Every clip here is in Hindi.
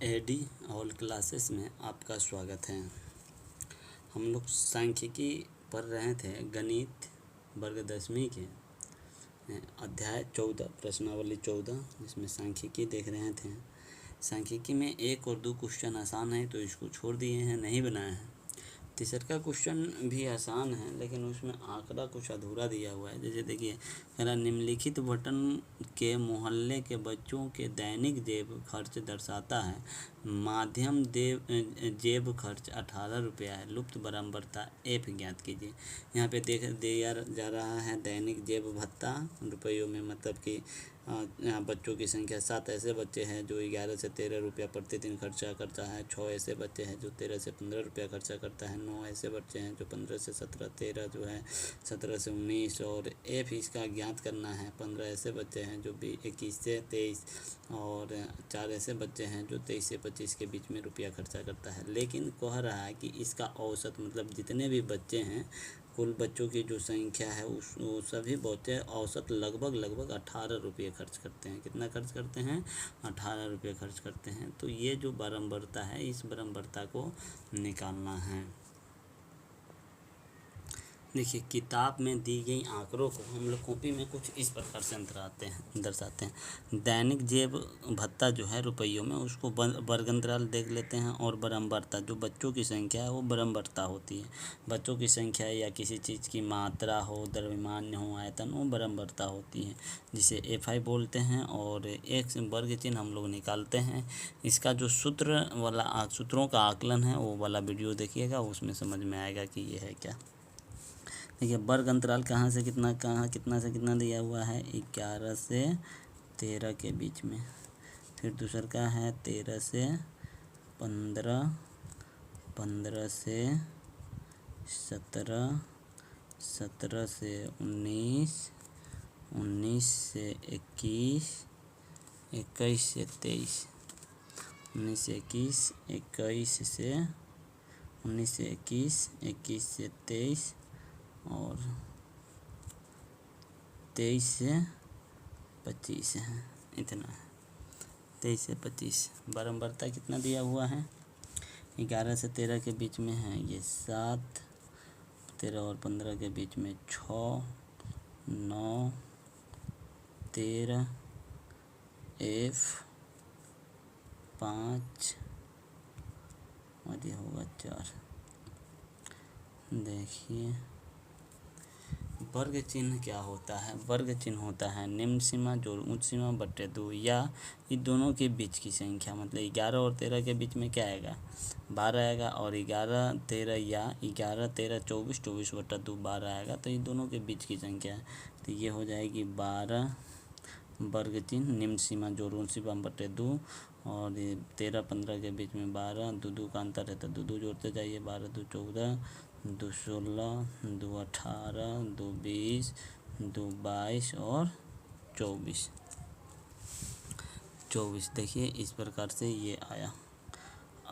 एडी ऑल क्लासेस में आपका स्वागत है। हम लोग सांख्यिकी पढ़ रहे थे, गणित वर्ग 10वीं के अध्याय 14 प्रश्नावली 14, जिसमें सांख्यिकी देख रहे थे। सांख्यिकी में 1 और 2 क्वेश्चन आसान है तो इसको छोड़ दिए हैं, नहीं बनाए हैं। तीसरा क्वेश्चन भी आसान है लेकिन उसमें आंकड़ा कुछ अधूरा दिया हुआ है। जैसे देखिए, कह रहा निम्नलिखित बटन के मोहल्ले के बच्चों के दैनिक जेब खर्च दर्शाता है। माध्यम जेब खर्च 18 रुपया है। लुप्त बराबरता एफ ज्ञात कीजिए। यहाँ पे देख दिया जा रहा है दैनिक जेब भत्ता रुपयों में, मतलब कि यहाँ बच्चों की संख्या 7 ऐसे बच्चे हैं जो 11 से 13 रुपया प्रतिदिन खर्चा करता है। 6 ऐसे बच्चे हैं जो 13 से 15 रुपया खर्चा करता है। 9 ऐसे बच्चे हैं जो 15 से 17, 13 जो है 17 से 19, और एफ इसका ज्ञात करना है। 15 ऐसे बच्चे हैं जो 21 से 23, और 4 ऐसे बच्चे हैं जो 23 से 25 के बीच में रुपया खर्चा करता है। लेकिन कह रहा है कि इसका औसत, मतलब जितने भी बच्चे हैं, कुल बच्चों की जो संख्या है वो सभी बच्चे औसत लगभग 18 रुपये खर्च करते हैं। कितना खर्च करते हैं? 18 रुपये खर्च करते हैं। तो ये जो बारंबारता है, इस बारंबारता को निकालना है। देखिए, किताब में दी गई आंकड़ों को हम लोग कॉपी में कुछ इस प्रकार से दर्शाते हैं। दैनिक जेब भत्ता जो है रुपयों में, उसको वर्गंतराल देख लेते हैं, और बारंबारता जो बच्चों की संख्या है वो बारंबारता होती है। बच्चों की संख्या या किसी चीज़ की मात्रा हो, द्रव्यमान हो, आयतन हो, बारंबारता होती है, जिसे FI बोलते हैं। और एक वर्ग चिन्ह हम लोग निकालते हैं। इसका जो सूत्रों का आकलन है वो वाला वीडियो देखिएगा, उसमें समझ में आएगा कि ये है क्या। देखिए, वर्ग अंतराल कहाँ से कितना दिया हुआ है? 11 से 13 के बीच में। फिर दूसरा का है 13 से 15, 15 से 17, 17 से 19, 19 से 21, 21 से 23, 19 से 21, 21 से 19 से 21, 21 से 23, और 23 से 25 है। इतना है, 23 से 25। बारंबारता कितना दिया हुआ है? 11 से 13 के बीच में है ये 7, 13 और 15 के बीच में 6, 9, 13, F 5, और ये होगा 4। देखिए, वर्ग चिन्ह क्या होता है? वर्ग चिन्ह होता है निम्न सीमा जोड़ उच्च सीमा बटे 2, या इन दोनों के बीच की संख्या। मतलब 11 और 13 के बीच में क्या आएगा? 12 आएगा, और 11, 13 या 11, 13, 24, 24 बटा 2 12 आएगा। तो इन दोनों के बीच की संख्या है, तो ये हो जाएगी 12 वर्ग चिन्ह निम्न सीमा जोड़ उच्च सीमा बटे 2। और 13, 15 के बीच में 12, 2 का अंतर है तो 2 जोड़ते जाइए। 12, 2, 14, 2, 16, 2, 18, 2, 20, 2, 22 और 24। देखिए, इस प्रकार से ये आया।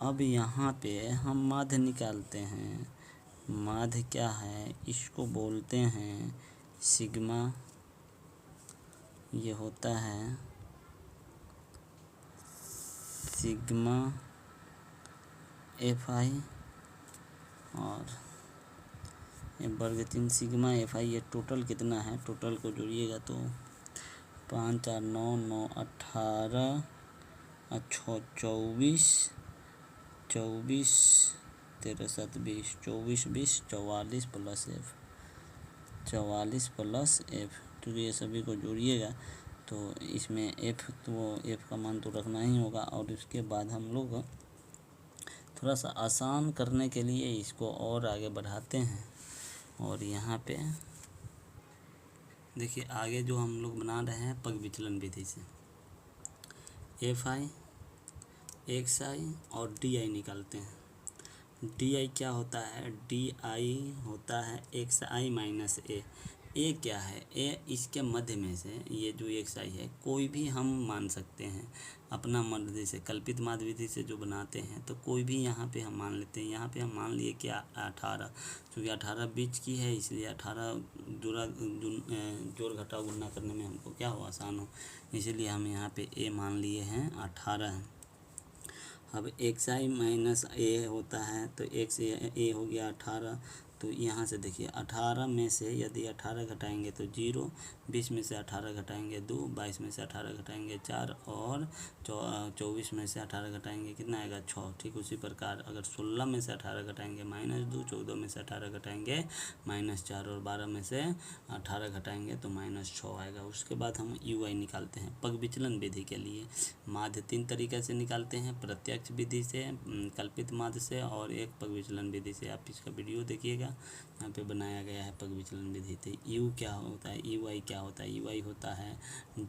अब यहाँ पे हम माध्य निकालते हैं। माध्य क्या है? इसको बोलते हैं सिग्मा। ये होता है सिग्मा FI, और ये वर्ग चिन्ह सिग्मा FI। ये टोटल कितना है? टोटल को जोड़िएगा तो 5, 4, 9, 9, 18, 24, 24, 13, 7, 20, 24, 20, 44 प्लस F, 44 प्लस F। तो ये सभी को जोड़िएगा तो इसमें F का मान तो रखना ही होगा। और उसके बाद हम लोग थोड़ा सा आसान करने के लिए इसको और आगे बढ़ाते हैं। और यहाँ पे देखिए, आगे जो हम लोग बना रहे हैं पग विचलन विधि से FI, XI और DI निकालते हैं। DI क्या होता है? DI होता है XI माइनस A। ए क्या है? ए इसके मध्य में से ये जो XI है कोई भी हम मान सकते हैं अपना मर्जी से। कल्पित माध्य विधि से जो बनाते हैं तो कोई भी यहाँ पे हम मान लेते हैं। यहाँ पे हम मान लिए क्या? 18, क्योंकि 18 बीच की है, इसलिए 18 जोड़ घटाव गुणा करने में हमको क्या हो? आसान हो, इसीलिए हम यहाँ पे ए मान लिए हैं 18 है। अब xi माइनस a होता है तो x a हो गया 18। तो यहाँ से देखिए 18 में से यदि 18 घटाएंगे तो 0, 20 में से 18 घटाएंगे 2, 22 में से 18 घटाएंगे 4 और 24 में से 18 घटाएंगे कितना आएगा 6। ठीक उसी प्रकार अगर 16 में से 18 घटाएंगे -2, 14 में से 18 घटाएंगे -4 और 12 में से 18 घटाएंगे तो -6 आएगा। उसके बाद हम UI निकालते हैं पग विचलन विधि के लिए। माध्य 3 तरीके से निकालते हैं, प्रत्यक्ष विधि से, कल्पित माध्य से और एक पग विचलन विधि से। आप इसका वीडियो देखिएगा, यहाँ पे बनाया गया है पग विचलन विधि। तो U क्या होता है, UI क्या होता है, UI होता है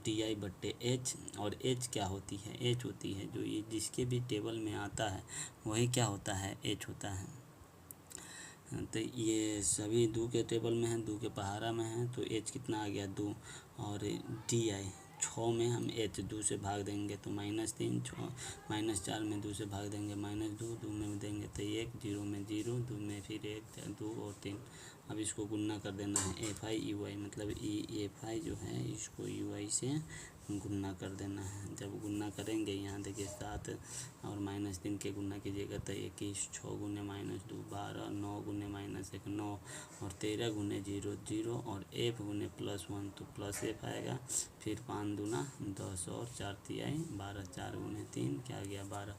DI/H और H क्या होती है, H होती है जो ये जिसके भी टेबल में आता है वही क्या होता है, H होता है। तो ये सभी 2 के टेबल में है, 2 के पहाड़ा में है तो H कितना आ गया 2 और DI 6 में हम H 2 से भाग देंगे तो -3, -4 में 2 से भाग देंगे -2, 2 में देंगे तो 1, 0 में 0, 2 में फिर 1, 2 और 3। अब इसको गुणा कर देना है FI UI मतलब FI जो है इसको UI से गुणा कर देना है। जब गुणा करेंगे यहाँ देखिए 7 और -3 के गुणा कीजिएगा तो 21, 6 गुने -2 12, 9 गुने -1 9 और 13 गुने 0 0 और F गुने +1 तो +F आएगा। फिर 5 दूना 10 और 4 तिहाई 12, 4 गुने 3 क्या आ गया 12,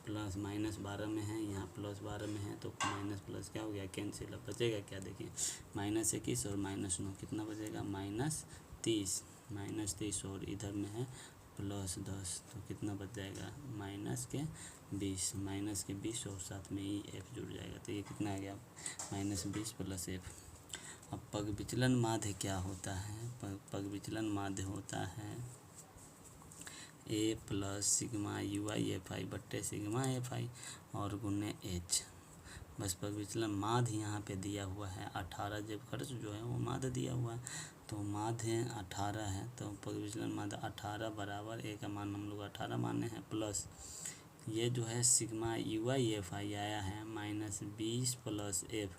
प्लस -12 में है यहाँ +12 में है तो माइनस प्लस क्या हो गया कैंसिल। अब बचेगा क्या देखिए -21 और -9 कितना बचेगा -30, -30 और इधर में है +10 तो कितना बच जाएगा -20 और साथ में ही F जुड़ जाएगा तो ये कितना आ गया -20 + F। अब पग विचलन माध्य क्या होता है, पग विचलन माध्य होता है A + sigma UI FI/, sigma FI और गुने H। बस पग विचलन माध्य यहाँ पे दिया हुआ है 18, जब खर्च जो है वो माध्य दिया हुआ है तो माध्य 18 है तो पग विचलन माध्य 18 बराबर A का मान हम लोग 18 माने हैं प्लस ये जो है सिग्मा UI FI आया है -20 + F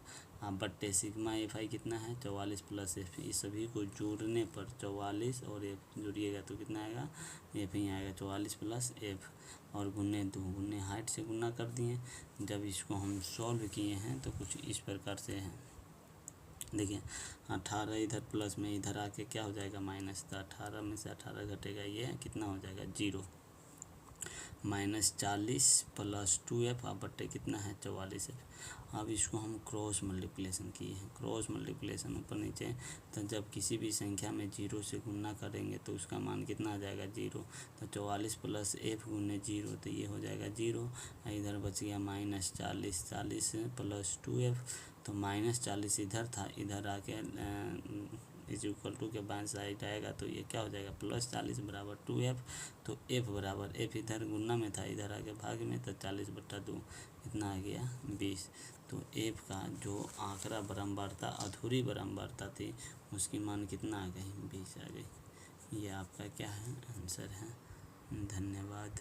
बट्टे सिग्मा FI कितना है 44 + F। इस सभी को जोड़ने पर 44 और F जोड़िएगा तो कितना आएगा F ही आएगा 44 + F और गुने 2 गुने हाइट से गुना कर दिए। जब इसको हम सॉल्व किए हैं तो कुछ इस प्रकार से है देखिए 18 इधर प्लस में इधर आके क्या हो जाएगा माइनस, तो 18 में से 18 घटेगा ये कितना हो जाएगा 0, -40 + 2F बट्टे कितना है 44 F। अब इसको हम क्रॉस मल्टीप्लिकेशन किए हैं, क्रॉस मल्टीप्लिकेशन ऊपर नीचे तो जब किसी भी संख्या में 0 से गुना करेंगे तो उसका मान कितना आ जाएगा 0, तो 44 + F गुने 0 तो ये हो जाएगा 0। इधर बच गया -40, 40 + 2F तो -40 इधर था, इधर आके = के बाएं साइड आएगा तो ये क्या हो जाएगा +40 बराबर 2F। तो F बराबर F इधर गुना में था इधर आके भाग में तो 40/2 इतना आ गया 20। तो F का जो आंकड़ा बारंबारता अधूरी बारंबारता थी उसकी मान कितना आ गई 20 आ गई। ये आपका क्या है आंसर है। धन्यवाद।